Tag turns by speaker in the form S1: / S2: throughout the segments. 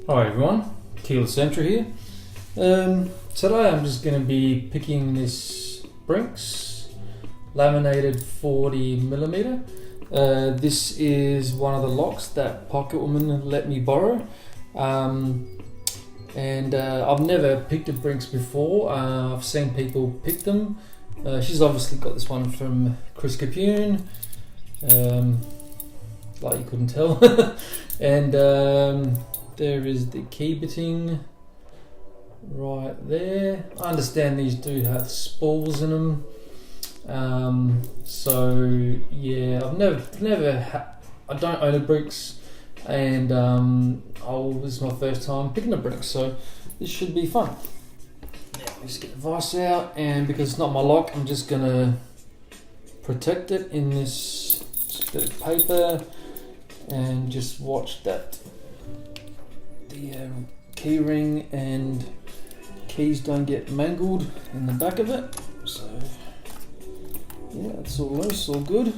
S1: Hi everyone, Keyless Centra here. Today I'm just going to be picking this BRINKS Laminated 40mm. This is one of the locks that Pocket Woman let me borrow. I've never picked a BRINKS before. I've seen people pick them. She's obviously got this one from Chris Capune, like you couldn't tell. And there is the key bitting right there. I understand these do have spools in them. So yeah, I've never I don't own a BRINKS, and this is my first time picking a BRINKS, so this should be fun. Now let's get the vise out, and because it's not my lock, I'm just gonna protect it in this bit of paper and just watch that the key ring and keys don't get mangled in the back of it. So yeah, it's all loose, all good.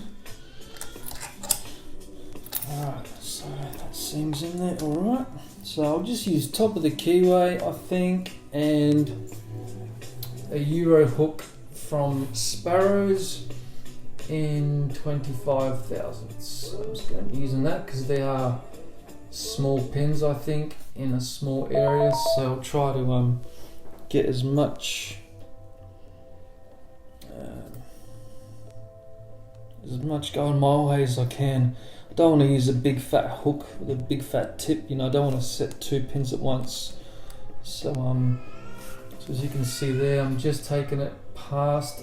S1: Alright, so that seam's in there, alright. So I'll just use top of the keyway, I think, and a Euro hook from Sparrows in 25 thousandths. So I'm just going to be using that because they are small pins, I think, in a small area, so I'll try to get as much going my way as I can. I don't want to use a big fat hook with a big fat tip, you know. I don't want to set two pins at once. So as you can see there, I'm just taking it past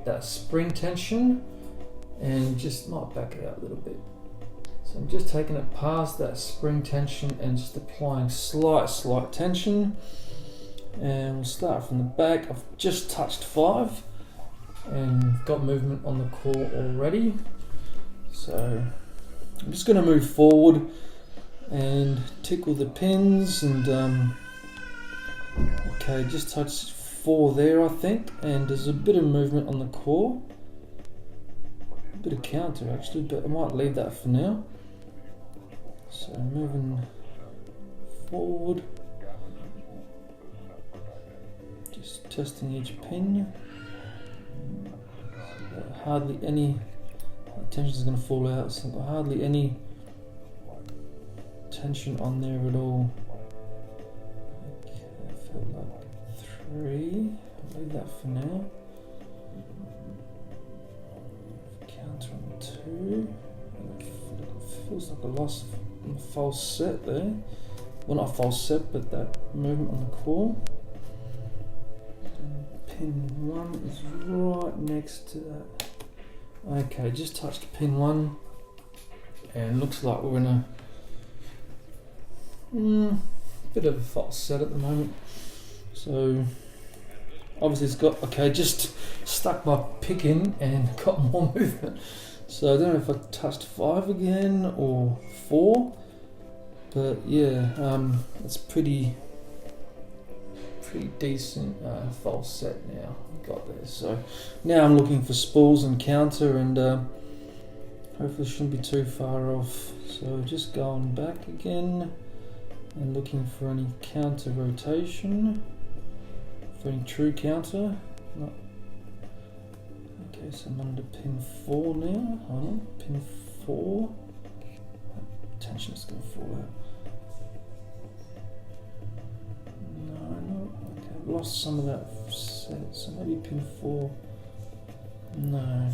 S1: that spring tension and just might back it out a little bit. So I'm just taking it past that spring tension and just applying slight tension. And we'll start from the back. I've just touched 5 and got movement on the core already. So I'm just going to move forward and tickle the pins and okay, just touched 4 there, I think, and there's a bit of movement on the core. A bit of counter actually, but I might leave that for now. So moving forward, just testing each pin. Hardly any tension is going to fall out, so hardly any tension on there at all. Okay, I feel like 3. I'll leave that for now. Counter on 2. It feels like a loss. False set there, well, not a false set, but that movement on the core. And pin 1 is right next to that. Okay, just touched pin 1 and looks like we're in a bit of a false set at the moment. So obviously it's got, okay, just stuck my pick in and got more movement. So I don't know if I touched 5 again or 4, but yeah, it's pretty decent false set now got there. So now I'm looking for spools and counter, and hopefully shouldn't be too far off. So just going back again and looking for any counter rotation, for any true counter. Not. Okay, so I'm under pin 4 now. Hold on, pin 4. Tension is going to fall out. No. Okay, I've lost some of that set. So maybe pin 4. No.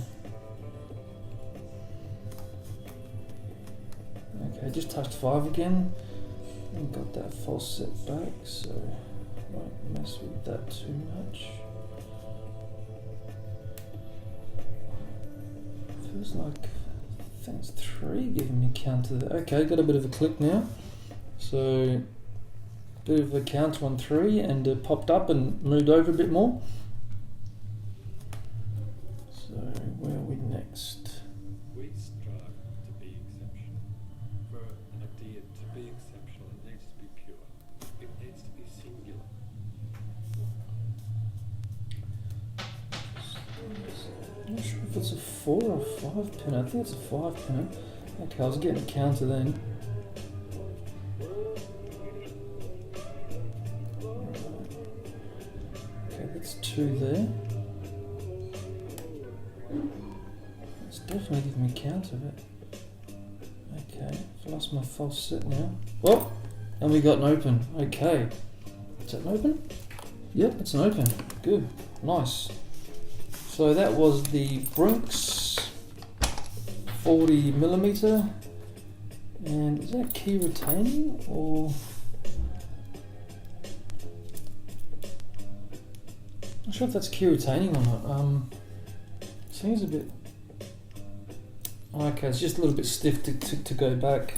S1: Okay, just touched 5 again and got that false set back. So I won't mess with that too much. Feels like, I think it's 3 giving me counter there. Okay, got a bit of a click now. So, bit of a counter on 3 and popped up and moved over a bit more. So, where are we next?
S2: We strive to be exceptional. For an idea to be exceptional, it needs to be pure. It needs to be singular.
S1: I'm not sure if it's a 4 or 5 pin. I think it's a 5 pin. Okay, I was getting a counter then. 2 there. It's definitely giving me count of it. Okay, I've lost my false set now. Oh, and we got an open. Okay, is that an open? Yep, it's an open. Good, nice. So that was the BRINKS 40mm, and is that key retaining or? Not sure if that's key retaining or not. Seems a bit. Okay, it's just a little bit stiff to go back.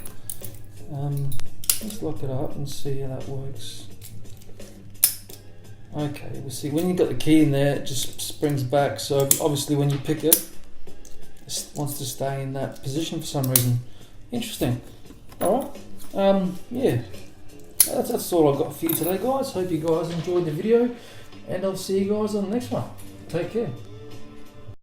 S1: Let's lock it up and see how that works. Okay, we'll see. When you've got the key in there, it just springs back. So obviously, when you pick it, it wants to stay in that position for some reason. Interesting. All right. Yeah. That's all I've got for you today, guys. Hope you guys enjoyed the video, and I'll see you guys on the next one. Take care.